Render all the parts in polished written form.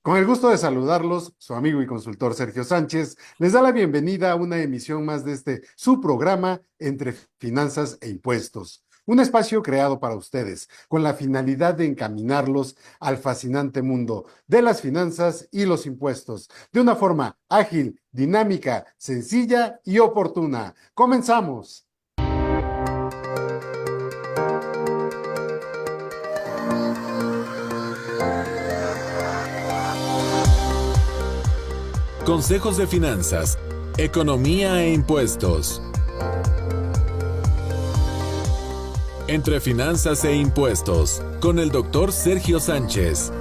Con el gusto de saludarlos, su amigo y consultor Sergio Sánchez les da la bienvenida a una emisión más de su programa Entre Finanzas e Impuestos, un espacio creado para ustedes con la finalidad de encaminarlos al fascinante mundo de las finanzas y los impuestos de una forma ágil, dinámica, sencilla y oportuna. ¡Comenzamos! Consejos de finanzas, economía e impuestos. Entre finanzas e impuestos, con el doctor Sergio Sánchez.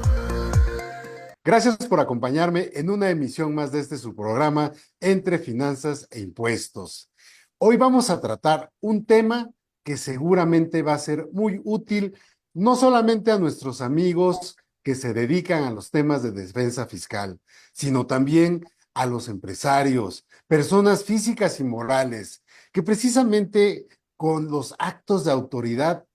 Gracias por acompañarme en una emisión más de su programa Entre Finanzas e Impuestos. Hoy vamos a tratar un tema que seguramente va a ser muy útil, no solamente a nuestros amigos que se dedican a los temas de defensa fiscal, sino también a los empresarios, personas físicas y morales, que precisamente con los actos de autoridad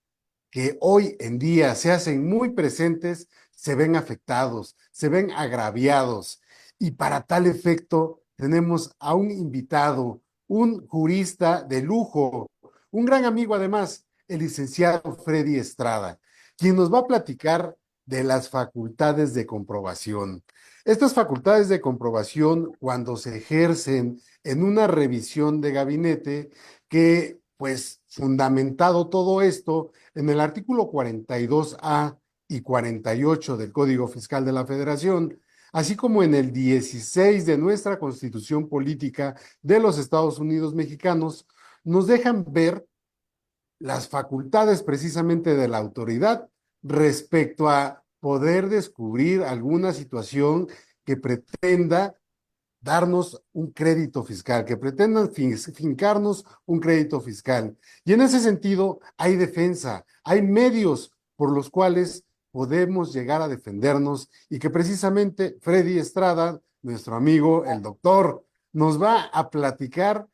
que hoy en día se hacen muy presentes, se ven afectados, se ven agraviados. Y para tal efecto, tenemos a un invitado, un jurista de lujo, un gran amigo además, el licenciado Freddy Estrada, quien nos va a platicar de las facultades de comprobación. Estas facultades de comprobación, cuando se ejercen en una revisión de gabinete, que pues fundamentado todo esto, en el artículo 42A y 48 del Código Fiscal de la Federación, así como en el 16 de nuestra Constitución Política de los Estados Unidos Mexicanos, nos dejan ver las facultades precisamente de la autoridad respecto a poder descubrir alguna situación que pretenda darnos un crédito fiscal, que pretendan fincarnos un crédito fiscal. Y en ese sentido, hay defensa, hay medios por los cuales podemos llegar a defendernos y que precisamente Freddy Estrada, nuestro amigo, el doctor, nos va a platicar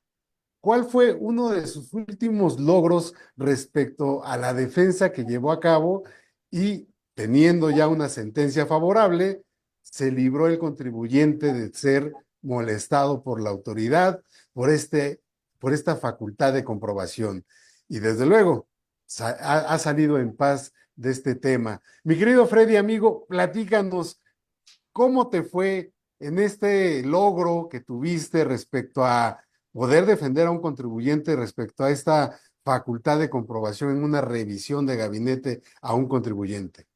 cuál fue uno de sus últimos logros respecto a la defensa que llevó a cabo y teniendo ya una sentencia favorable, se libró el contribuyente de ser molestado por la autoridad, por, por esta facultad de comprobación. Y desde luego, ha salido en paz de este tema. Mi querido Freddy, amigo, platícanos cómo te fue en este logro que tuviste respecto a poder defender a un contribuyente respecto a esta facultad de comprobación en una revisión de gabinete a un contribuyente.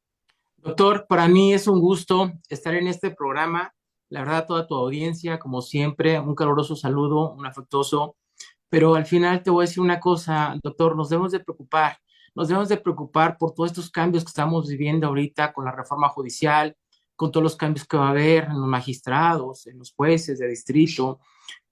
Doctor, para mí es un gusto estar en este programa. La verdad, toda tu audiencia, como siempre, un caluroso saludo, un afectuoso. Pero al final te voy a decir una cosa, doctor, nos debemos de preocupar por todos estos cambios que estamos viviendo ahorita con la reforma judicial, con todos los cambios que va a haber en los magistrados, en los jueces de distrito.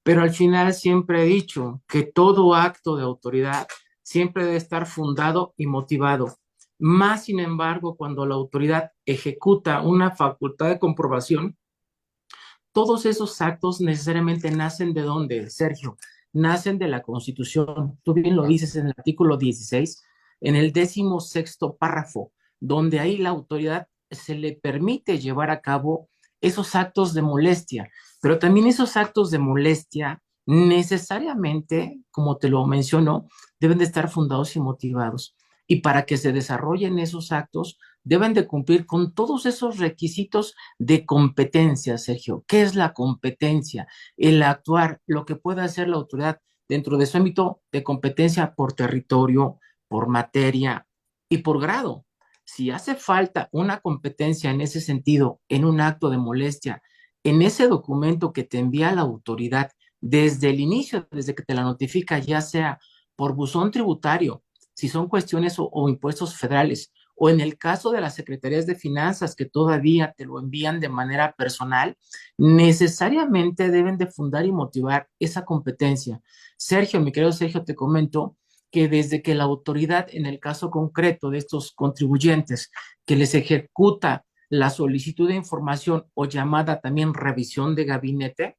Pero al final siempre he dicho que todo acto de autoridad siempre debe estar fundado y motivado. Más sin embargo, cuando la autoridad ejecuta una facultad de comprobación, todos esos actos necesariamente nacen ¿de dónde, Sergio? Nacen de la Constitución. Tú bien lo dices en el artículo 16, en el 16º párrafo, donde ahí la autoridad se le permite llevar a cabo esos actos de molestia, pero también esos actos de molestia necesariamente, como te lo menciono, deben de estar fundados y motivados. Y para que se desarrollen esos actos, deben de cumplir con todos esos requisitos de competencia, Sergio. ¿Qué es la competencia? El actuar, lo que puede hacer la autoridad dentro de su ámbito de competencia por territorio, por materia y por grado. Si hace falta una competencia en ese sentido, en un acto de molestia, en ese documento que te envía la autoridad desde el inicio, desde que te la notifica, ya sea por buzón tributario, si son cuestiones o impuestos federales, o en el caso de las secretarías de finanzas que todavía te lo envían de manera personal, necesariamente deben de fundar y motivar esa competencia. Sergio, mi querido Sergio, te comento que desde que la autoridad, en el caso concreto de estos contribuyentes, que les ejecuta la solicitud de información o llamada también revisión de gabinete,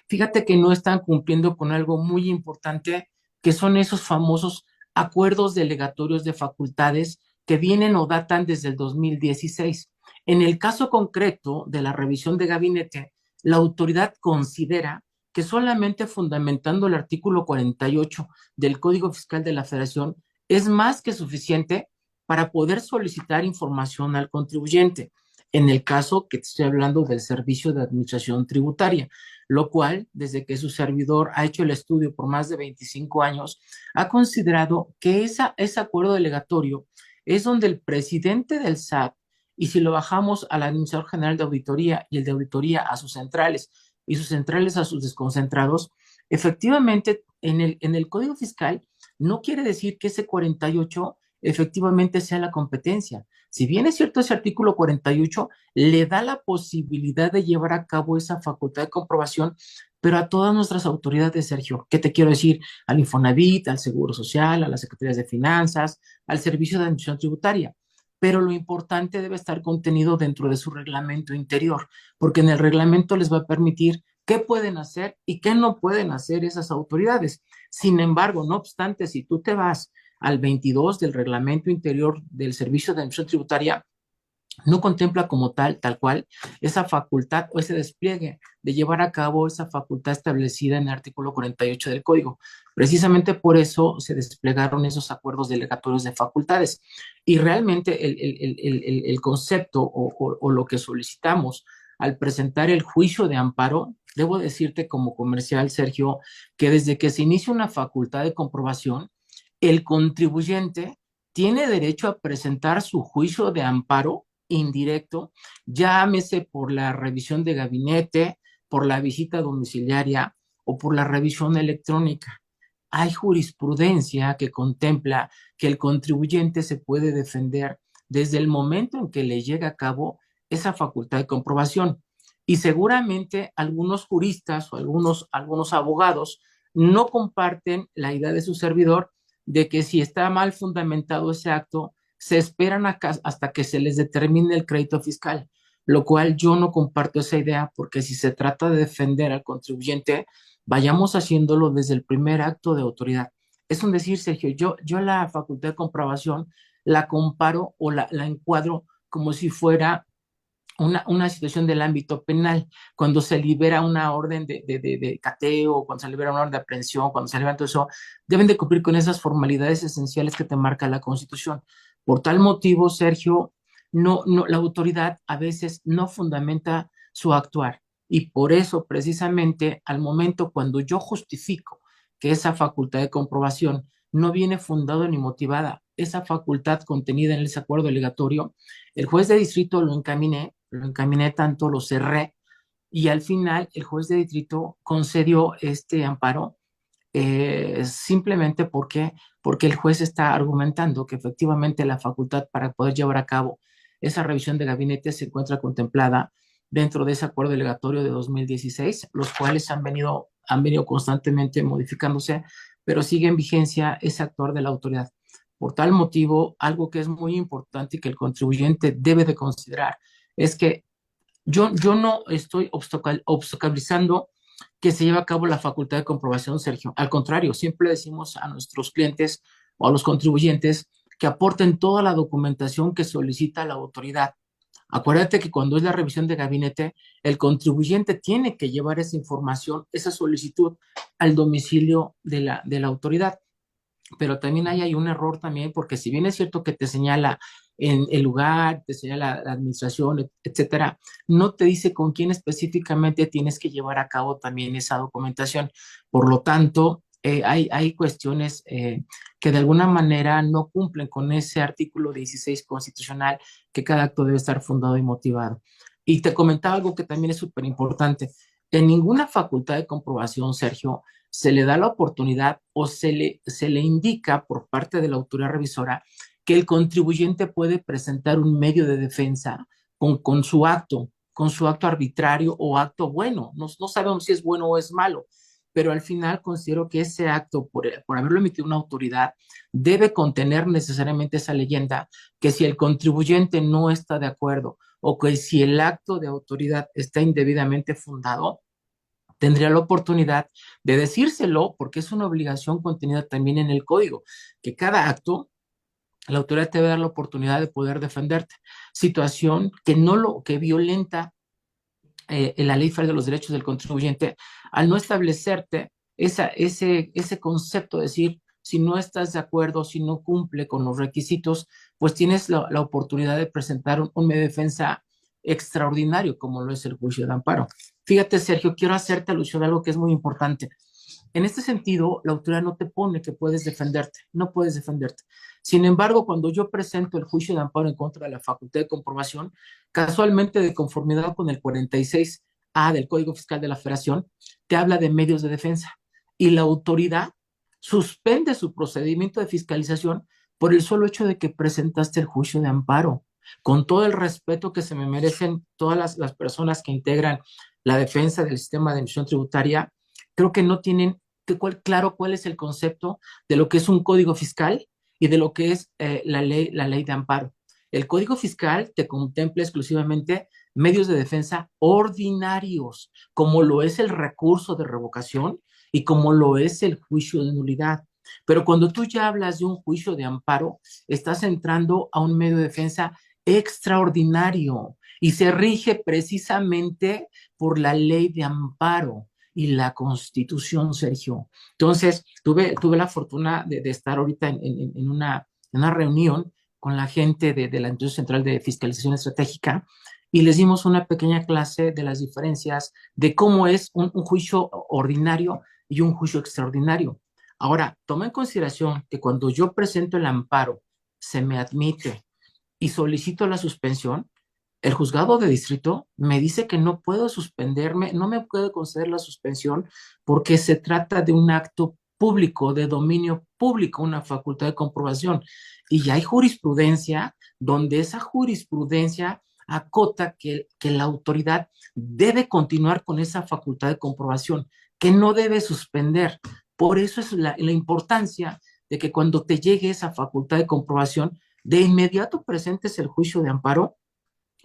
fíjate que no están cumpliendo con algo muy importante, que son esos famosos acuerdos delegatorios de facultades que vienen o datan desde el 2016. En el caso concreto de la revisión de gabinete, la autoridad considera que solamente fundamentando el artículo 48 del Código Fiscal de la Federación es más que suficiente para poder solicitar información al contribuyente, en el caso que te estoy hablando del Servicio de Administración Tributaria, lo cual, desde que su servidor ha hecho el estudio por más de 25 años, ha considerado que ese acuerdo delegatorio es donde el presidente del SAT, y si lo bajamos al Administrador General de Auditoría y el de Auditoría a sus centrales y sus centrales a sus desconcentrados, efectivamente en el Código Fiscal no quiere decir que ese 48 efectivamente sea la competencia. Si bien es cierto, ese artículo 48 le da la posibilidad de llevar a cabo esa facultad de comprobación, pero a todas nuestras autoridades, Sergio, ¿qué te quiero decir? Al Infonavit, al Seguro Social, a las Secretarías de Finanzas, al Servicio de Administración Tributaria. Pero lo importante debe estar contenido dentro de su reglamento interior, porque en el reglamento les va a permitir qué pueden hacer y qué no pueden hacer esas autoridades. Sin embargo, no obstante, si tú te vas al 22 del reglamento interior del Servicio de Administración Tributaria, no contempla como tal cual, esa facultad o ese despliegue de llevar a cabo esa facultad establecida en el artículo 48 del Código. Precisamente por eso se desplegaron esos acuerdos delegatorios de facultades. Y realmente el concepto o lo que solicitamos al presentar el juicio de amparo, debo decirte como comercial, Sergio, que desde que se inicia una facultad de comprobación, el contribuyente tiene derecho a presentar su juicio de amparo indirecto, llámese por la revisión de gabinete, por la visita domiciliaria o por la revisión electrónica. Hay jurisprudencia que contempla que el contribuyente se puede defender desde el momento en que le llega a cabo esa facultad de comprobación. Y seguramente algunos juristas o algunos abogados no comparten la idea de su servidor de que si está mal fundamentado ese acto, se esperan hasta que se les determine el crédito fiscal, lo cual yo no comparto esa idea, porque si se trata de defender al contribuyente, vayamos haciéndolo desde el primer acto de autoridad. Es un decir, Sergio, yo la facultad de comprobación la comparo o la encuadro como si fuera una situación del ámbito penal, cuando se libera una orden de cateo, cuando se libera una orden de aprehensión, cuando se libera todo eso, deben de cumplir con esas formalidades esenciales que te marca la Constitución. Por tal motivo, Sergio, la autoridad a veces no fundamenta su actuar, y por eso precisamente al momento cuando yo justifico que esa facultad de comprobación no viene fundada ni motivada, esa facultad contenida en ese acuerdo delegatorio, el juez de distrito lo encaminé tanto, lo cerré, y al final el juez de distrito concedió este amparo, simplemente porque el juez está argumentando que efectivamente la facultad para poder llevar a cabo esa revisión de gabinete se encuentra contemplada dentro de ese acuerdo delegatorio de 2016, los cuales han venido constantemente modificándose, pero sigue en vigencia ese actuar de la autoridad. Por tal motivo, algo que es muy importante y que el contribuyente debe de considerar es que yo no estoy obstaculizando que se lleve a cabo la facultad de comprobación, Sergio. Al contrario, siempre decimos a nuestros clientes o a los contribuyentes que aporten toda la documentación que solicita la autoridad. Acuérdate que cuando es la revisión de gabinete, el contribuyente tiene que llevar esa información, esa solicitud al domicilio de la autoridad. Pero también hay un error también, porque si bien es cierto que te señala en el lugar, te señala la administración, etcétera, no te dice con quién específicamente tienes que llevar a cabo también esa documentación. Por lo tanto, hay cuestiones que de alguna manera no cumplen con ese artículo 16 constitucional, que cada acto debe estar fundado y motivado. Y te comentaba algo que también es súper importante. En ninguna facultad de comprobación, Sergio, se le da la oportunidad o se le indica por parte de la autoridad revisora que el contribuyente puede presentar un medio de defensa con su acto arbitrario o acto bueno. No sabemos si es bueno o es malo, pero al final considero que ese acto, por haberlo emitido una autoridad, debe contener necesariamente esa leyenda que si el contribuyente no está de acuerdo o que si el acto de autoridad está indebidamente fundado, tendría la oportunidad de decírselo, porque es una obligación contenida también en el código, que cada acto La autoridad te debe dar la oportunidad de poder defenderte. Situación que no lo, que violenta en la Ley Federal de los Derechos del Contribuyente, al no establecerte ese concepto de decir, si no estás de acuerdo, si no cumple con los requisitos, pues tienes la oportunidad de presentar un medio de defensa extraordinario, como lo es el juicio de amparo. Fíjate, Sergio, quiero hacerte alusión a algo que es muy importante. En este sentido, la autoridad no te pone que puedes defenderte, no puedes defenderte. Sin embargo, cuando yo presento el juicio de amparo en contra de la facultad de comprobación, casualmente de conformidad con el 46A del Código Fiscal de la Federación, te habla de medios de defensa y la autoridad suspende su procedimiento de fiscalización por el solo hecho de que presentaste el juicio de amparo. Con todo el respeto que se me merecen todas las personas que integran la defensa del sistema de emisión tributaria, creo que no tienen claro cuál es el concepto de lo que es un código fiscal y de lo que es la ley de amparo. El Código Fiscal te contempla exclusivamente medios de defensa ordinarios, como lo es el recurso de revocación y como lo es el juicio de nulidad. Pero cuando tú ya hablas de un juicio de amparo, estás entrando a un medio de defensa extraordinario y se rige precisamente por la ley de amparo y la Constitución, Sergio. Entonces, tuve la fortuna de estar ahorita en una reunión con la gente de la Institución Central de Fiscalización Estratégica y les dimos una pequeña clase de las diferencias de cómo es un juicio ordinario y un juicio extraordinario. Ahora, toma en consideración que cuando yo presento el amparo, se me admite y solicito la suspensión, el juzgado de distrito me dice que no puedo suspenderme, no me puede conceder la suspensión porque se trata de un acto público, de dominio público, una facultad de comprobación. Y ya hay jurisprudencia donde esa jurisprudencia acota que la autoridad debe continuar con esa facultad de comprobación, que no debe suspender. Por eso es la importancia de que cuando te llegue esa facultad de comprobación, de inmediato presentes el juicio de amparo,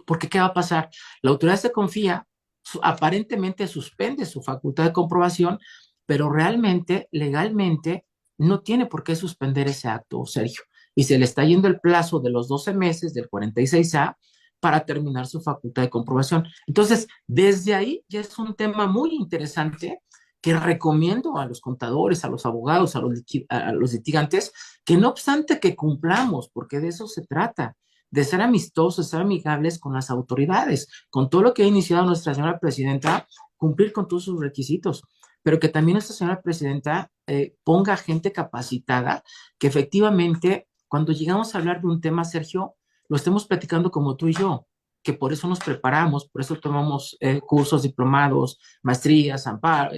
porque ¿qué va a pasar? La autoridad se confía, aparentemente suspende su facultad de comprobación, pero realmente, legalmente, no tiene por qué suspender ese acto, Sergio. Y se le está yendo el plazo de los 12 meses del 46A para terminar su facultad de comprobación. Entonces, desde ahí ya es un tema muy interesante que recomiendo a los contadores, a los abogados, a los litigantes, que no obstante que cumplamos, porque de eso se trata, de ser amistosos, ser amigables con las autoridades, con todo lo que ha iniciado nuestra señora presidenta, cumplir con todos sus requisitos, pero que también nuestra señora presidenta ponga gente capacitada, que efectivamente, cuando llegamos a hablar de un tema, Sergio, lo estemos platicando como tú y yo, que por eso nos preparamos, por eso tomamos cursos, diplomados, maestrías, amparo,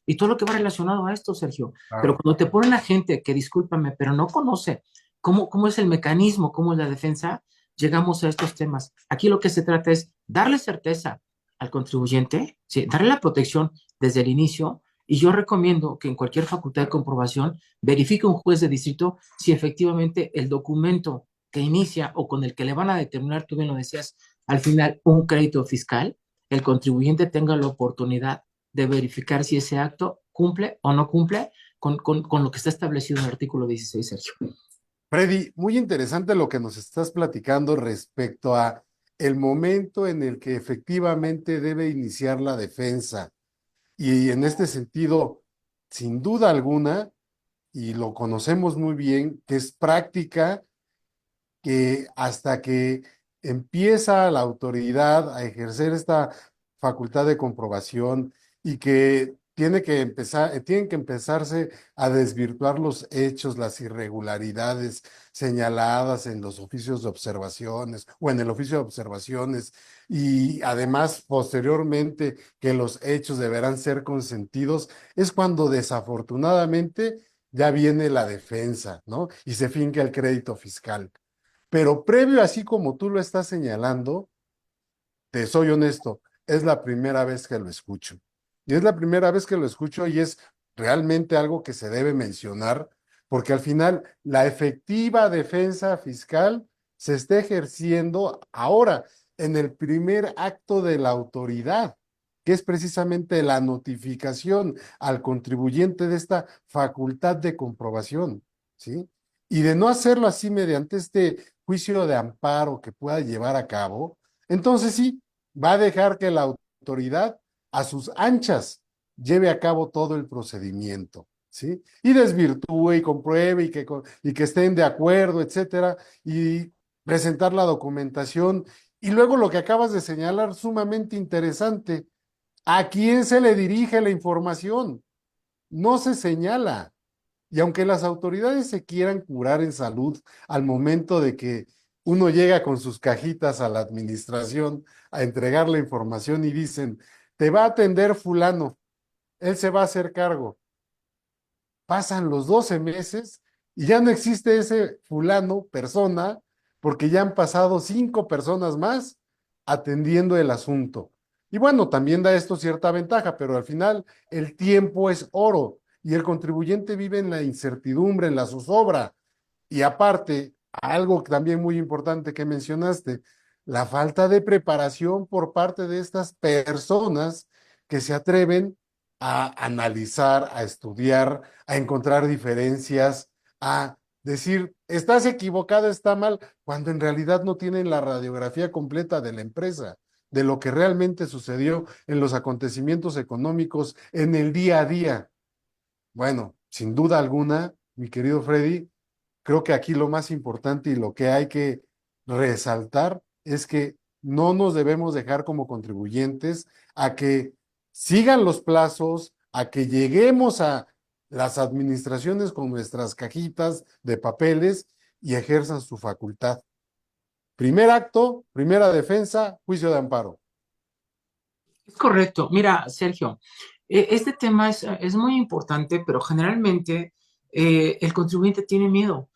y todo lo que va relacionado a esto, Sergio. Pero Claro. cuando te ponen a gente que, discúlpame, pero no conoce cómo es el mecanismo, cómo es la defensa, llegamos a estos temas. Aquí lo que se trata es darle certeza al contribuyente, ¿sí? Darle la protección desde el inicio, y yo recomiendo que en cualquier facultad de comprobación verifique un juez de distrito si efectivamente el documento que inicia o con el que le van a determinar, tú bien lo decías, al final un crédito fiscal, el contribuyente tenga la oportunidad de verificar si ese acto cumple o no cumple con lo que está establecido en el artículo 16, Sergio. Freddy, muy interesante lo que nos estás platicando respecto a el momento en el que efectivamente debe iniciar la defensa. Y en este sentido, sin duda alguna, y lo conocemos muy bien, que es práctica que hasta que empieza la autoridad a ejercer esta facultad de comprobación y que tienen que empezarse a desvirtuar los hechos, las irregularidades señaladas en los oficios de observaciones o en el oficio de observaciones y además posteriormente que los hechos deberán ser consentidos, es cuando desafortunadamente ya viene la defensa, ¿no? Y se finca el crédito fiscal. Pero previo, así como tú lo estás señalando, te soy honesto, es la primera vez que lo escucho. Y es la primera vez que lo escucho y es realmente algo que se debe mencionar, porque al final la efectiva defensa fiscal se está ejerciendo ahora en el primer acto de la autoridad, que es precisamente la notificación al contribuyente de esta facultad de comprobación, ¿sí? y de no hacerlo así mediante este juicio de amparo que pueda llevar a cabo, entonces sí, va a dejar que la autoridad a sus anchas lleve a cabo todo el procedimiento, ¿sí? Y desvirtúe y compruebe y que estén de acuerdo, etcétera, y presentar la documentación. Y luego lo que acabas de señalar, sumamente interesante, ¿a quién se le dirige la información? No se señala. Y aunque las autoridades se quieran curar en salud al momento de que uno llega con sus cajitas a la administración a entregar la información y dicen, te va a atender fulano, él se va a hacer cargo. Pasan los 12 meses y ya no existe ese fulano, persona, porque ya han pasado 5 personas más atendiendo el asunto. Y bueno, también da esto cierta ventaja, pero al final el tiempo es oro y el contribuyente vive en la incertidumbre, en la zozobra. Y aparte, algo también muy importante que mencionaste, la falta de preparación por parte de estas personas que se atreven a analizar, a estudiar, a encontrar diferencias, a decir, estás equivocado, está mal, cuando en realidad no tienen la radiografía completa de la empresa, de lo que realmente sucedió en los acontecimientos económicos en el día a día. Bueno, sin duda alguna, mi querido Freddy, creo que aquí lo más importante y lo que hay que resaltar es que no nos debemos dejar como contribuyentes a que sigan los plazos, a que lleguemos a las administraciones con nuestras cajitas de papeles y ejerzan su facultad. Primer acto, primera defensa, juicio de amparo. Es correcto. Mira, Sergio, este tema es muy importante, pero generalmente el contribuyente tiene miedo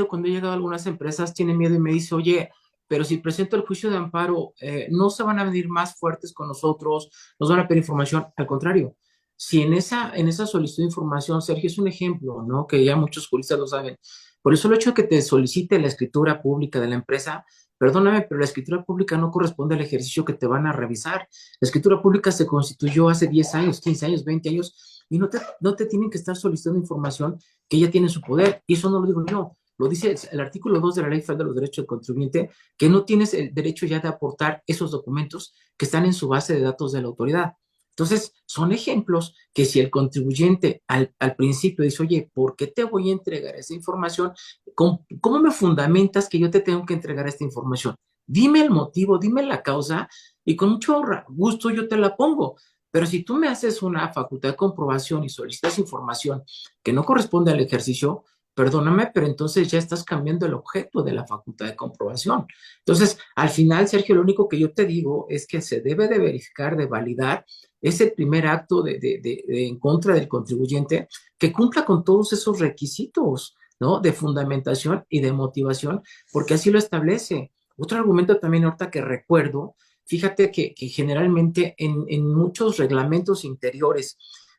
cuando he llegado a algunas empresas, tiene miedo y me dice, oye, pero si presento el juicio de amparo, no se van a venir más fuertes con nosotros, nos van a pedir información. Al contrario, si en esa solicitud de información, Sergio, es un ejemplo, ¿no? Que ya muchos juristas lo saben. Por eso el hecho de que te solicite la escritura pública de la empresa, perdóname, pero la escritura pública no corresponde al ejercicio que te van a revisar. La escritura pública se constituyó hace 10 años, 15 años, 20 años, y no te tienen que estar solicitando información que ya tiene en su poder. Y eso no lo digo yo, lo dice el artículo 2 de la Ley Federal de los Derechos del Contribuyente, que no tienes el derecho ya de aportar esos documentos que están en su base de datos de la autoridad. Entonces, son ejemplos que si el contribuyente al principio dice, oye, ¿por qué te voy a entregar esa información? ¿Cómo me fundamentas que yo te tengo que entregar esta información? Dime el motivo, dime la causa y con mucho gusto yo te la pongo. Pero si tú me haces una facultad de comprobación y solicitas información que no corresponde al ejercicio, perdóname, pero entonces ya estás cambiando el objeto de la facultad de comprobación. Entonces, al final, Sergio, lo único que yo te digo es que se debe de verificar, de validar ese primer acto en contra del contribuyente que cumpla con todos esos requisitos, ¿no? De fundamentación y de motivación, porque así lo establece. Otro argumento también ahorita que recuerdo, fíjate que generalmente en muchos reglamentos interiores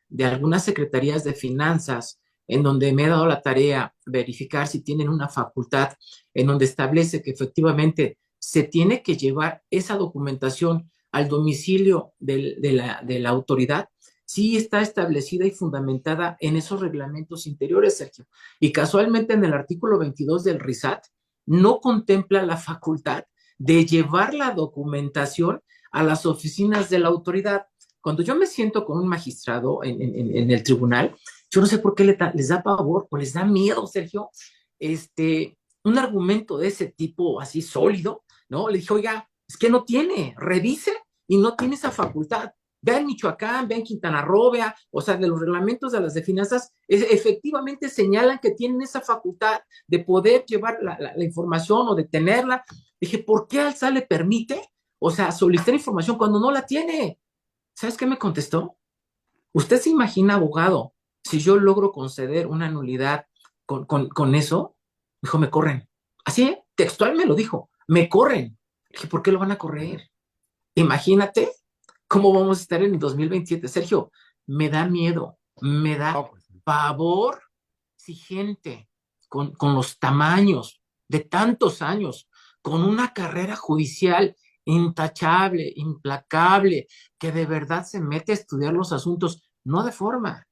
de algunas secretarías de finanzas, en donde me he dado la tarea verificar si tienen una facultad en donde establece que efectivamente se tiene que llevar esa documentación al domicilio de la autoridad, sí está establecida y fundamentada en esos reglamentos interiores, Sergio. Y casualmente en el artículo 22 del RISAT no contempla la facultad de llevar la documentación a las oficinas de la autoridad. Cuando yo me siento con un magistrado en el tribunal, yo no sé por qué les da pavor o les da miedo, Sergio, un argumento de ese tipo así sólido, ¿no? Le dije, oiga, es que no tiene, revise y no tiene esa facultad. Vea en Michoacán, vea en Quintana Roo, vea, o sea, de los reglamentos de las de finanzas, efectivamente señalan que tienen esa facultad de poder llevar la información o de tenerla. Dije, ¿por qué al SAT le permite, o sea, solicitar información cuando no la tiene? ¿Sabes qué me contestó? ¿Usted se imagina, abogado, si yo logro conceder una nulidad con eso? Dijo, me corren. Así, textual me lo dijo, me corren. Dije, ¿por qué lo van a correr? Imagínate cómo vamos a estar en el 2027. Sergio, me da miedo, me da No, pues, pavor si gente con los tamaños de tantos años, con una carrera judicial intachable, implacable, que de verdad se mete a estudiar los asuntos, no de forma,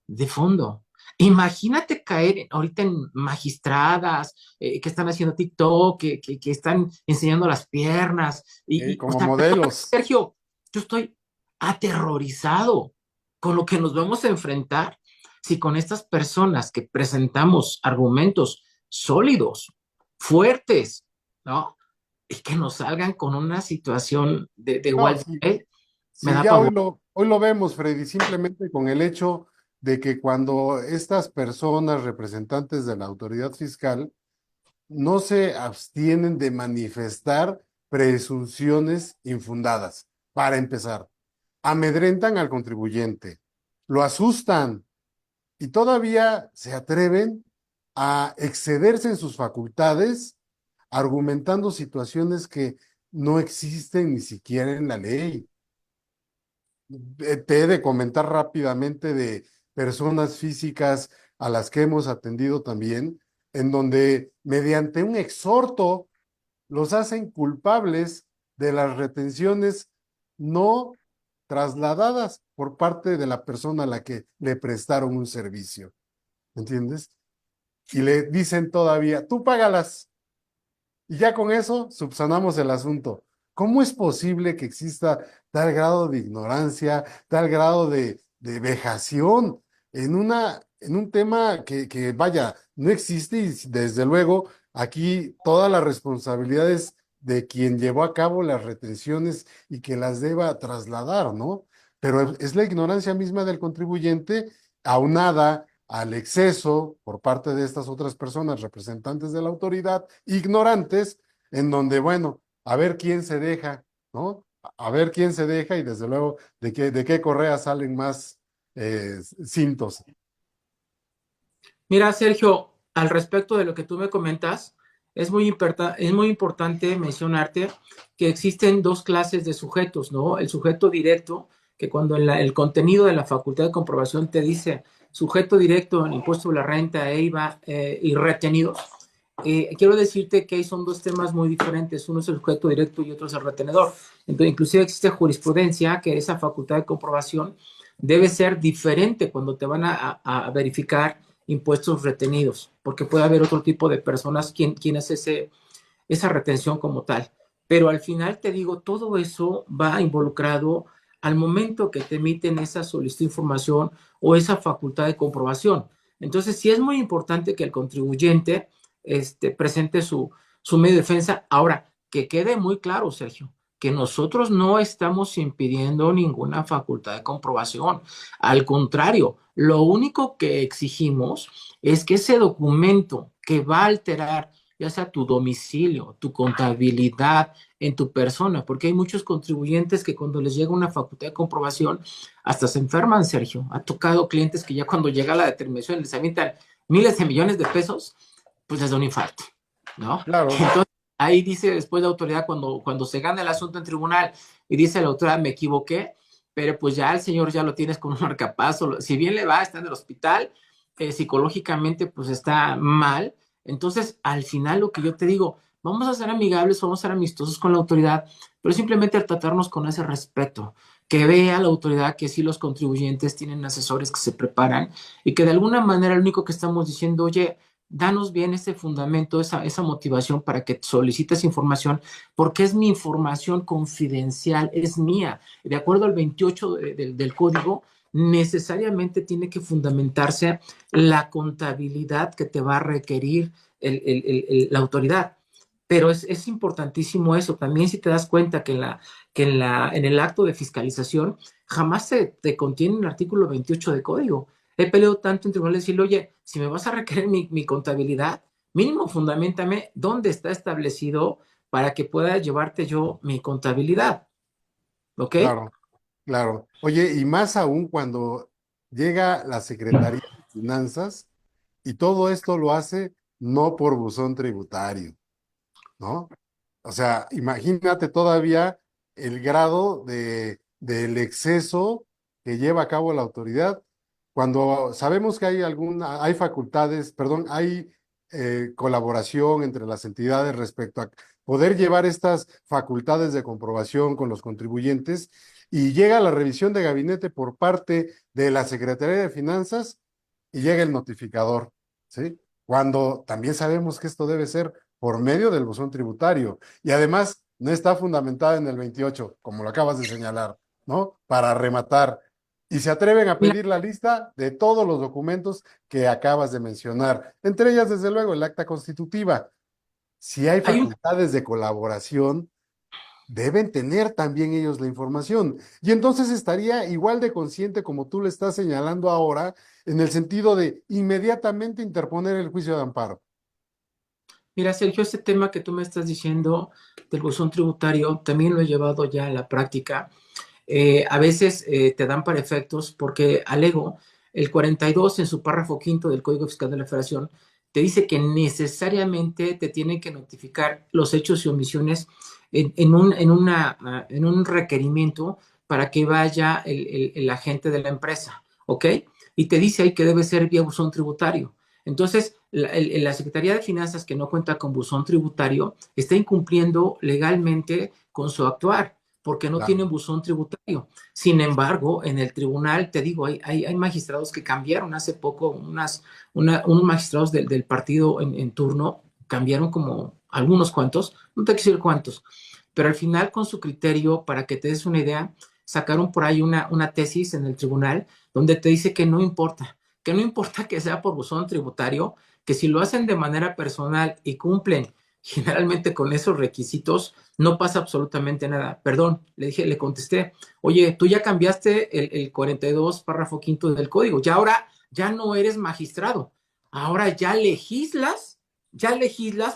de fondo. Imagínate caer ahorita en magistradas que están haciendo TikTok, que están enseñando las piernas. O Como sea, modelos. Sergio, yo estoy aterrorizado con lo que nos vamos a enfrentar si con estas personas que presentamos argumentos sólidos, fuertes, ¿no? Y que nos salgan con una situación de No, Wall sí, Street, me sí, da ya pavor. hoy lo vemos, Freddy, simplemente con el hecho de que cuando estas personas, representantes de la autoridad fiscal, no se abstienen de manifestar presunciones infundadas, para empezar, amedrentan al contribuyente, lo asustan y todavía se atreven a excederse en sus facultades argumentando situaciones que no existen ni siquiera en la ley. Te he de comentar rápidamente de personas físicas a las que hemos atendido también, en donde mediante un exhorto los hacen culpables de las retenciones no trasladadas por parte de la persona a la que le prestaron un servicio. ¿Entiendes? Y le dicen todavía, tú págalas. Y ya con eso subsanamos el asunto. ¿Cómo es posible que exista tal grado de ignorancia, tal grado de vejación en un tema que, vaya, no existe y desde luego aquí toda la responsabilidad es de quien llevó a cabo las retenciones y que las deba trasladar, ¿no? Pero es la ignorancia misma del contribuyente aunada al exceso por parte de estas otras personas, representantes de la autoridad, ignorantes, en donde, bueno, a ver quién se deja, ¿no? A ver quién se deja y desde luego de qué correa salen más cintos. Mira, Sergio, al respecto de lo que tú me comentas, es muy importante mencionarte que existen dos clases de sujetos, ¿no? El sujeto directo, que cuando el contenido de la facultad de comprobación te dice sujeto directo en impuesto sobre la renta e IVA y retenidos, quiero decirte que ahí son dos temas muy diferentes. Uno es el sujeto directo y otro es el retenedor. Entonces, inclusive existe jurisprudencia que esa facultad de comprobación debe ser diferente cuando te van a verificar impuestos retenidos, porque puede haber otro tipo de personas quien hace esa retención como tal. Pero al final te digo, todo eso va involucrado al momento que te emiten esa solicitud de información o esa facultad de comprobación. Entonces, sí es muy importante que el contribuyente presente su medio de defensa. Ahora, que quede muy claro, Sergio, que nosotros no estamos impidiendo ninguna facultad de comprobación. Al contrario, lo único que exigimos es que ese documento que va a alterar ya sea tu domicilio, tu contabilidad en tu persona, porque hay muchos contribuyentes que cuando les llega una facultad de comprobación hasta se enferman, Sergio. Ha tocado clientes que ya cuando llega la determinación les avientan miles de millones de pesos, pues les da un infarto, ¿no? Claro, Entonces, ahí dice después la autoridad, cuando se gana el asunto en tribunal y dice la autoridad, me equivoqué, pero pues ya el señor ya lo tienes con un marcapaso, si bien le va, está en el hospital, psicológicamente pues está mal. Entonces, al final lo que yo te digo, vamos a ser amigables, vamos a ser amistosos con la autoridad, pero simplemente al tratarnos con ese respeto, que vea la autoridad que sí los contribuyentes tienen asesores que se preparan y que de alguna manera lo único que estamos diciendo, oye, danos bien ese fundamento, esa motivación para que solicites información, porque es mi información confidencial, es mía. De acuerdo al 28 del código, necesariamente tiene que fundamentarse la contabilidad que te va a requerir la autoridad. Pero es importantísimo eso. También si te das cuenta en el acto de fiscalización jamás te contiene el artículo 28 de código. He peleado tanto en tribunales decirle, oye, si me vas a requerir mi contabilidad, mínimo fundamentame dónde está establecido para que pueda llevarte yo mi contabilidad. ¿Ok? claro, claro. Oye, y más aún cuando llega la Secretaría de Finanzas y todo esto lo hace no por buzón tributario, ¿no? O sea, imagínate todavía el grado del exceso que lleva a cabo la autoridad cuando sabemos que hay hay facultades, perdón, hay colaboración entre las entidades respecto a poder llevar estas facultades de comprobación con los contribuyentes y llega la revisión de gabinete por parte de la Secretaría de Finanzas y llega el notificador, ¿sí? Cuando también sabemos que esto debe ser por medio del buzón tributario y además no está fundamentada en el 28, como lo acabas de señalar, ¿no? Para rematar. Y se atreven a Mira, pedir la lista de todos los documentos que acabas de mencionar, entre ellas, desde luego, el acta constitutiva. Si hay hay un facultades de colaboración, deben tener también ellos la información. Y entonces estaría igual de consciente como tú le estás señalando ahora, en el sentido de inmediatamente interponer el juicio de amparo. Mira, Sergio, este tema que tú me estás diciendo del buzón tributario también lo he llevado ya a la práctica. A veces te dan para efectos porque alego el 42 en su párrafo quinto del Código Fiscal de la Federación te dice que necesariamente te tienen que notificar los hechos y omisiones en un requerimiento para que vaya el agente de la empresa, ¿ok? Y te dice ahí que debe ser vía buzón tributario. Entonces, la Secretaría de Finanzas que no cuenta con buzón tributario está incumpliendo legalmente con su actuar porque no Claro. tienen buzón tributario. Sin embargo, en el tribunal, te digo, hay magistrados que cambiaron hace poco, unos magistrados del partido en turno, cambiaron como algunos cuantos, no te quiero decir cuántos, pero al final con su criterio, para que te des una idea, sacaron por ahí una tesis en el tribunal donde te dice que no importa que sea por buzón tributario, que si lo hacen de manera personal y cumplen generalmente con esos requisitos, no pasa absolutamente nada. Perdón, le contesté, oye, tú ya cambiaste el 42 párrafo quinto del código, ya ahora ya no eres magistrado, ahora ya legislas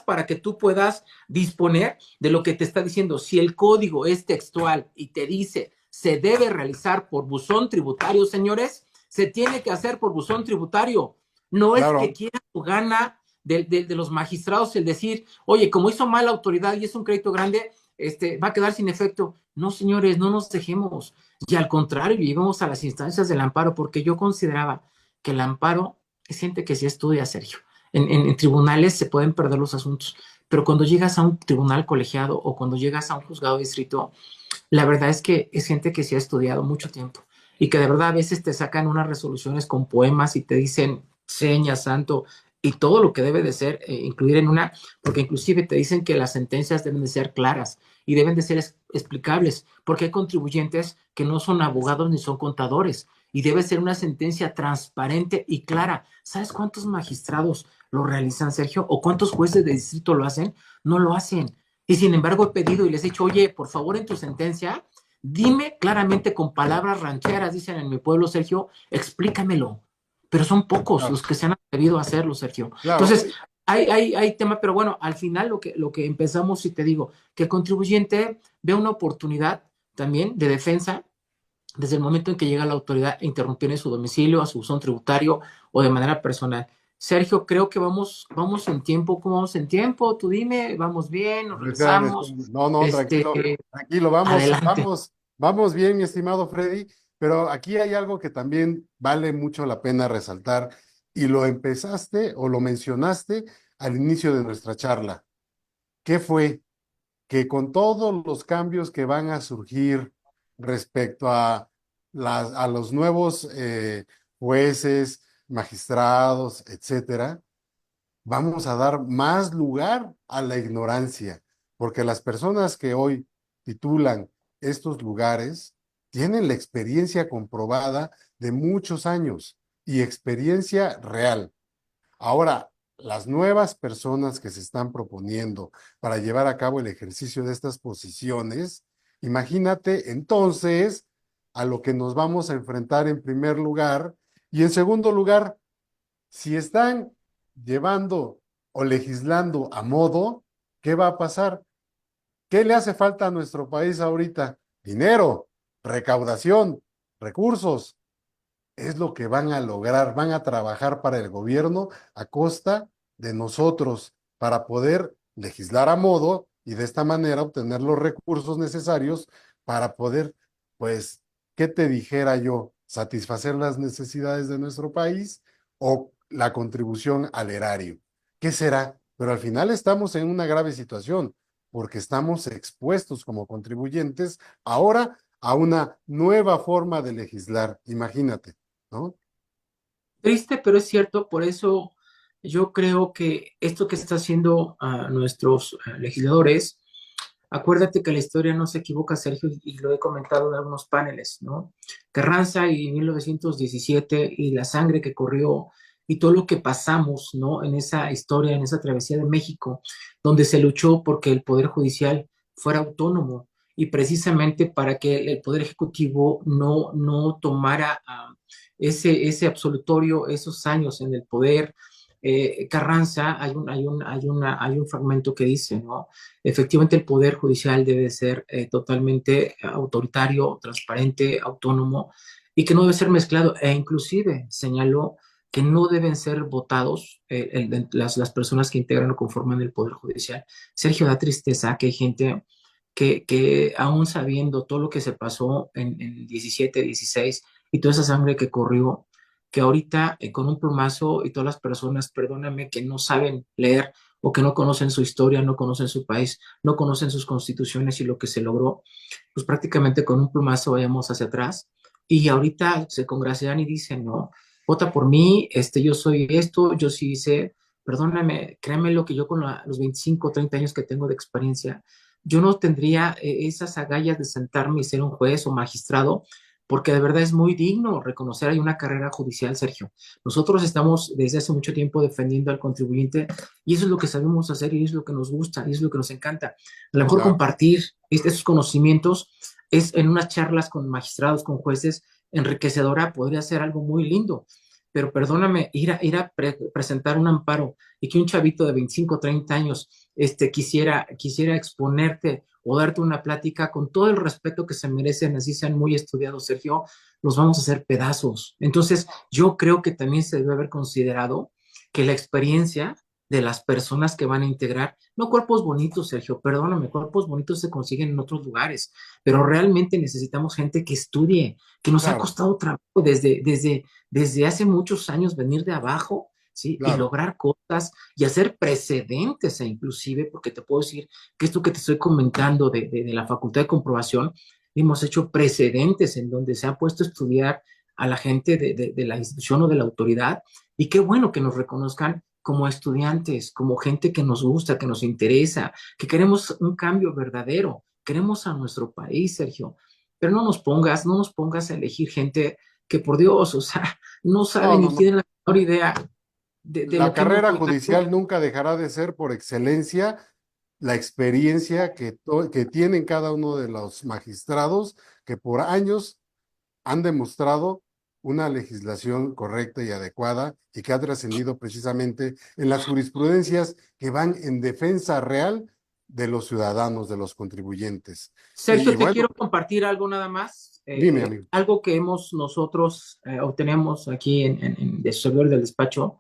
para que tú puedas disponer de lo que te está diciendo. Si el código es textual y te dice se debe realizar por buzón tributario, señores, se tiene que hacer por buzón tributario. No es que Claro, quiera o gana de los magistrados el decir, oye, como hizo mal la autoridad y es un crédito grande, va a quedar sin efecto. No, señores, no nos dejemos. Y al contrario, lleguemos a las instancias del amparo, porque yo consideraba que el amparo es gente que sí estudia, Sergio. En tribunales se pueden perder los asuntos, pero cuando llegas a un tribunal colegiado o cuando llegas a un juzgado de distrito, la verdad es que es gente que sí ha estudiado mucho tiempo y que de verdad a veces te sacan unas resoluciones con poemas y te dicen seña, santo y todo lo que debe de ser, incluir en una, porque inclusive te dicen que las sentencias deben de ser claras y deben de ser explicables, porque hay contribuyentes que no son abogados ni son contadores y debe ser una sentencia transparente y clara. ¿Sabes cuántos magistrados lo realizan, Sergio? ¿O cuántos jueces de distrito lo hacen? No lo hacen. Y sin embargo he pedido y les he dicho, oye, por favor en tu sentencia, dime claramente con palabras rancheras, dicen en mi pueblo, Sergio, explícamelo. Pero son pocos claro, los que se han atrevido a hacerlo, Sergio. claro. Entonces, hay tema, pero bueno, al final lo que empezamos, y te digo, que el contribuyente ve una oportunidad también de defensa desde el momento en que llega la autoridad a interrumpir en su domicilio, a su buzón tributario o de manera personal. Sergio, creo que vamos en tiempo. ¿Cómo vamos en tiempo? Tú dime, ¿vamos bien? ¿Nos Espérame, regresamos? espérame. No, no, Este, tranquilo, tranquilo, vamos, adelante. vamos, vamos bien, mi estimado Freddy, pero aquí hay algo que también vale mucho la pena resaltar y lo empezaste o lo mencionaste al inicio de nuestra charla. ¿Qué fue? Que con todos los cambios que van a surgir respecto a, a los nuevos jueces, magistrados, etcétera, vamos a dar más lugar a la ignorancia, porque las personas que hoy titulan estos lugares tienen la experiencia comprobada de muchos años y experiencia real. Ahora, las nuevas personas que se están proponiendo para llevar a cabo el ejercicio de estas posiciones, imagínate entonces a lo que nos vamos a enfrentar en primer lugar y en segundo lugar, si están llevando o legislando a modo, ¿qué va a pasar? ¿Qué le hace falta a nuestro país ahorita? Dinero, recaudación, recursos. Es lo que van a lograr, van a trabajar para el gobierno a costa de nosotros para poder legislar a modo y de esta manera obtener los recursos necesarios para poder, pues, ¿qué te dijera yo? Satisfacer las necesidades de nuestro país o la contribución al erario. ¿Qué será? Pero al final estamos en una grave situación porque estamos expuestos como contribuyentes ahora a una nueva forma de legislar. Imagínate. ¿No? Triste, pero es cierto, por eso yo creo que esto que está haciendo nuestros legisladores, acuérdate que la historia no se equivoca, Sergio, y lo he comentado en algunos paneles, ¿no? Carranza y 1917 y la sangre que corrió y todo lo que pasamos, ¿no? En esa historia, en esa travesía de México, donde se luchó porque el Poder Judicial fuera autónomo y precisamente para que el Poder Ejecutivo no tomara ese absolutorio, esos años en el poder. Carranza, hay un fragmento que dice, ¿no? Efectivamente, el Poder Judicial debe ser totalmente autoritario, transparente, autónomo y que no debe ser mezclado. E inclusive señaló que no deben ser votados las personas que integran o conforman el Poder Judicial. Sergio, da tristeza que hay gente que aún sabiendo todo lo que se pasó en 17, 16 y toda esa sangre que corrió, que ahorita con un plumazo y todas las personas, perdóname, que no saben leer o que no conocen su historia, no conocen su país, no conocen sus constituciones y lo que se logró, pues prácticamente con un plumazo vayamos hacia atrás. Y ahorita se congracian y dicen, no, vota por mí, yo soy esto, yo sí hice, perdóname, créeme lo que yo con los 25, 30 años que tengo de experiencia, yo no tendría esas agallas de sentarme y ser un juez o magistrado, porque de verdad es muy digno reconocer, hay una carrera judicial, Sergio. Nosotros estamos desde hace mucho tiempo defendiendo al contribuyente y eso es lo que sabemos hacer y es lo que nos gusta y es lo que nos encanta. A lo mejor Claro. compartir estos conocimientos es en unas charlas con magistrados, con jueces, enriquecedora, podría ser algo muy lindo. Pero perdóname, ir a presentar un amparo y que un chavito de 25, 30 años quisiera exponerte o darte una plática con todo el respeto que se merecen, así sean muy estudiados, Sergio, los vamos a hacer pedazos. Entonces, yo creo que también se debe haber considerado que la experiencia de las personas que van a integrar, no cuerpos bonitos, Sergio, perdóname, cuerpos bonitos se consiguen en otros lugares, pero realmente necesitamos gente que estudie, que nos ha Claro, costado trabajo desde hace muchos años venir de abajo, ¿sí? Y claro. lograr cosas y hacer precedentes, inclusive, porque te puedo decir que esto que te estoy comentando de la facultad de comprobación, hemos hecho precedentes en donde se ha puesto a estudiar a la gente de la institución o de la autoridad, y qué bueno que nos reconozcan como estudiantes, como gente que nos gusta, que nos interesa, que queremos un cambio verdadero, queremos a nuestro país, Sergio, pero no nos pongas a elegir gente que por Dios, o sea, no No, saben no, ni no. tienen la menor idea de La lo que hemos carrera logrado. judicial nunca dejará de ser por excelencia la experiencia que tienen cada uno de los magistrados que por años han demostrado una legislación correcta y adecuada y que ha trascendido precisamente en las jurisprudencias que van en defensa real de los ciudadanos, de los contribuyentes. Y Sergio, te bueno, quiero compartir algo nada más, dime, amigo. algo que hemos nosotros obtenemos aquí en de servidor del despacho.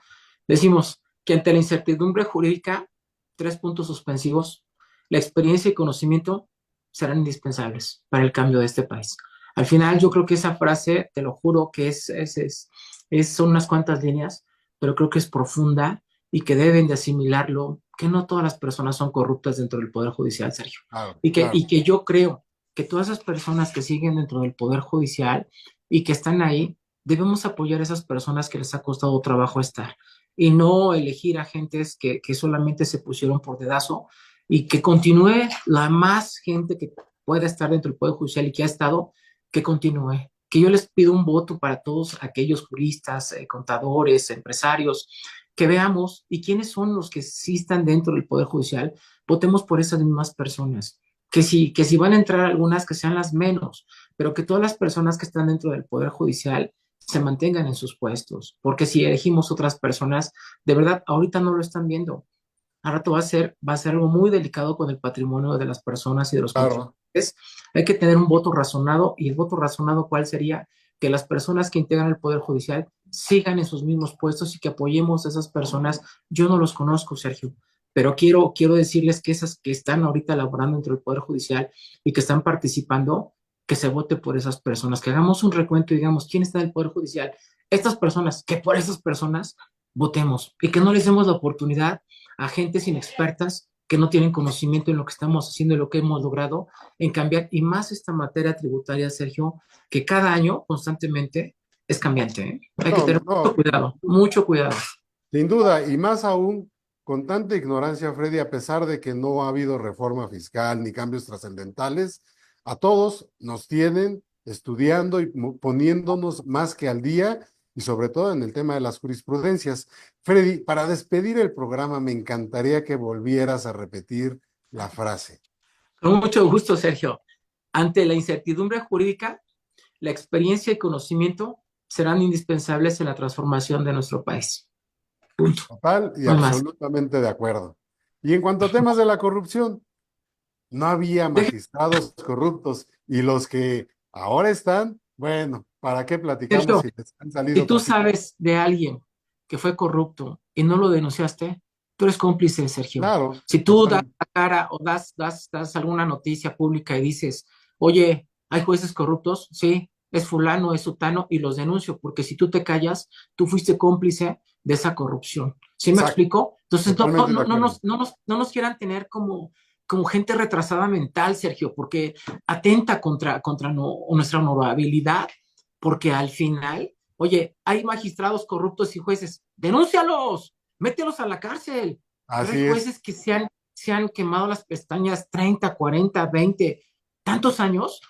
Decimos que ante la incertidumbre jurídica, 3 puntos suspensivos, la experiencia y conocimiento serán indispensables para el cambio de este país. Al final, yo creo que esa frase, te lo juro, que son unas cuantas líneas, pero creo que es profunda y que deben de asimilarlo, que no todas las personas son corruptas dentro del Poder Judicial, Sergio. Claro, Y que, claro. y que yo creo que todas esas personas que siguen dentro del Poder Judicial y que están ahí, debemos apoyar a esas personas que les ha costado trabajo estar y no elegir agentes que solamente se pusieron por dedazo y que continúe la más gente que pueda estar dentro del Poder Judicial y que ha estado, que continúe. Que yo les pido un voto para todos aquellos juristas, contadores, empresarios, que veamos y quiénes son los que sí están dentro del Poder Judicial, votemos por esas mismas personas. Que si van a entrar algunas, que sean las menos, pero que todas las personas que están dentro del Poder Judicial se mantengan en sus puestos, porque si elegimos otras personas, de verdad, ahorita no lo están viendo. Al rato va a ser algo muy delicado con el patrimonio de las personas y de los Claro. contribuyentes. Hay que tener un voto razonado, y el voto razonado, ¿cuál sería? Que las personas que integran el Poder Judicial sigan en sus mismos puestos y que apoyemos a esas personas. Yo no los conozco, Sergio, pero quiero decirles que esas que están ahorita laborando dentro del Poder Judicial y que están participando, que se vote por esas personas, que hagamos un recuento y digamos quién está en el Poder Judicial. Estas personas, que por esas personas votemos y que no les demos la oportunidad a gentes inexpertas que no tienen conocimiento en lo que estamos haciendo y lo que hemos logrado en cambiar, y más esta materia tributaria, Sergio, que cada año constantemente es cambiante, ¿eh? Hay que No, tener mucho no, cuidado, mucho cuidado. sin duda, y más aún con tanta ignorancia, Freddy, a pesar de que no ha habido reforma fiscal ni cambios trascendentales, a todos nos tienen estudiando y poniéndonos más que al día, y sobre todo en el tema de las jurisprudencias. Freddy, para despedir el programa, me encantaría que volvieras a repetir la frase. Con mucho gusto, Sergio. Ante la incertidumbre jurídica, la experiencia y conocimiento serán indispensables en la transformación de nuestro país. Punto. Total y No hay más. absolutamente de acuerdo. Y en cuanto a temas de la corrupción, no había magistrados corruptos y los que ahora están, bueno, ¿para qué platicamos Sergio, si les han si salido tú trapitos? sabes de alguien que fue corrupto y no lo denunciaste, tú eres cómplice, Sergio. Claro, Si tú das total, la cara o das alguna noticia pública y dices, oye, hay jueces corruptos, sí, es fulano, es sutano, y los denuncio, porque si tú te callas, tú fuiste cómplice de esa corrupción. ¿Sí me exacto, explico? Entonces, totalmente de acuerdo. no nos quieran tener como gente retrasada mental, Sergio, porque atenta contra nuestra honorabilidad, porque al final, oye, hay magistrados corruptos y jueces, denúncialos, mételos a la cárcel, pero hay Así es, jueces que se han quemado las pestañas 30, 40, 20, tantos años,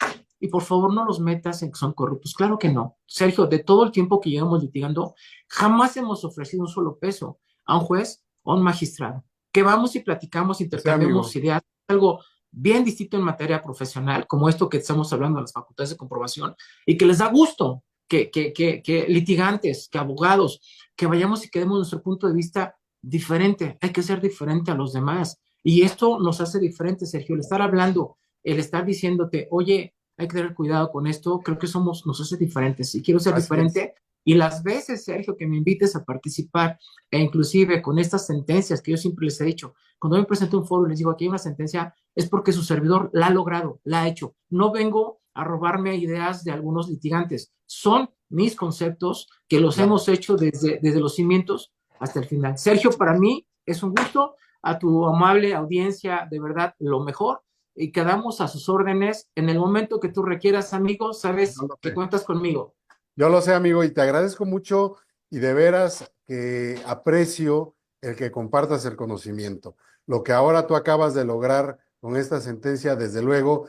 y por favor no los metas en que son corruptos. Claro que no. Sergio, de todo el tiempo que llevamos litigando, jamás hemos ofrecido un solo peso a un juez o a un magistrado. Que vamos y platicamos, o sea, amigo, intercambiamos ideas, algo bien distinto en materia profesional, como esto que estamos hablando de las facultades de comprobación, y que les da gusto que litigantes, que abogados, que vayamos y que demos nuestro punto de vista diferente. Hay que ser diferente a los demás. Y esto nos hace diferente, Sergio. El estar hablando, el estar diciéndote, oye, hay que tener cuidado con esto, creo que nos hace diferentes. Y quiero ser así es. diferente. Y las veces, Sergio, que me invites a participar, e inclusive con estas sentencias que yo siempre les he dicho, cuando me presento a un foro y les digo, aquí hay una sentencia, es porque su servidor la ha logrado, la ha hecho. No vengo a robarme ideas de algunos litigantes. Son mis conceptos que los Claro. hemos hecho desde los cimientos hasta el final. Sergio, para mí es un gusto. A tu amable audiencia, de verdad, lo mejor. Y quedamos a sus órdenes. En el momento que tú requieras, amigo, No sabes lo que sé. cuentas conmigo. Yo lo sé, amigo, y te agradezco mucho y de veras que aprecio el que compartas el conocimiento. Lo que ahora tú acabas de lograr con esta sentencia, desde luego,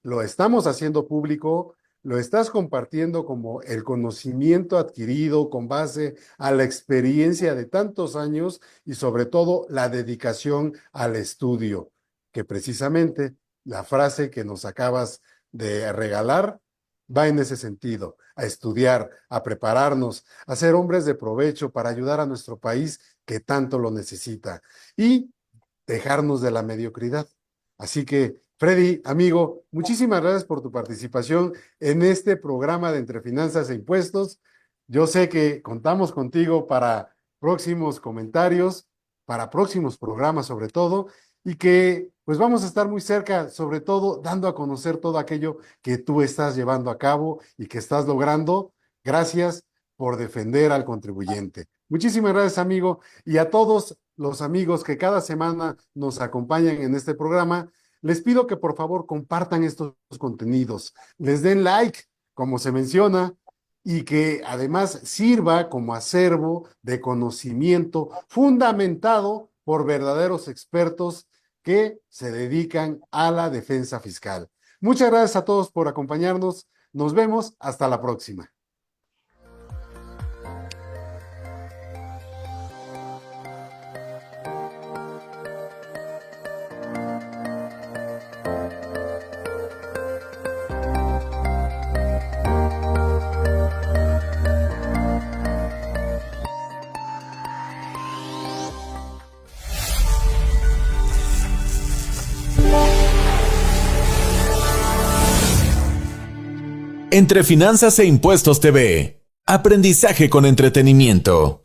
lo estamos haciendo público, lo estás compartiendo como el conocimiento adquirido con base a la experiencia de tantos años y sobre todo la dedicación al estudio, que precisamente la frase que nos acabas de regalar va en ese sentido, a estudiar, a prepararnos, a ser hombres de provecho para ayudar a nuestro país que tanto lo necesita y dejarnos de la mediocridad. Así que, Freddy, amigo, muchísimas gracias por tu participación en este programa de Entre Finanzas e Impuestos. Yo sé que contamos contigo para próximos comentarios, para próximos programas sobre todo, y que pues vamos a estar muy cerca, sobre todo dando a conocer todo aquello que tú estás llevando a cabo y que estás logrando. Gracias por defender al contribuyente. Muchísimas gracias, amigo, y a todos los amigos que cada semana nos acompañan en este programa, les pido que por favor compartan estos contenidos, les den like, como se menciona, y que además sirva como acervo de conocimiento fundamentado por verdaderos expertos que se dedican a la defensa fiscal. Muchas gracias a todos por acompañarnos. Nos vemos hasta la próxima. Entre Finanzas e Impuestos TV. Aprendizaje con entretenimiento.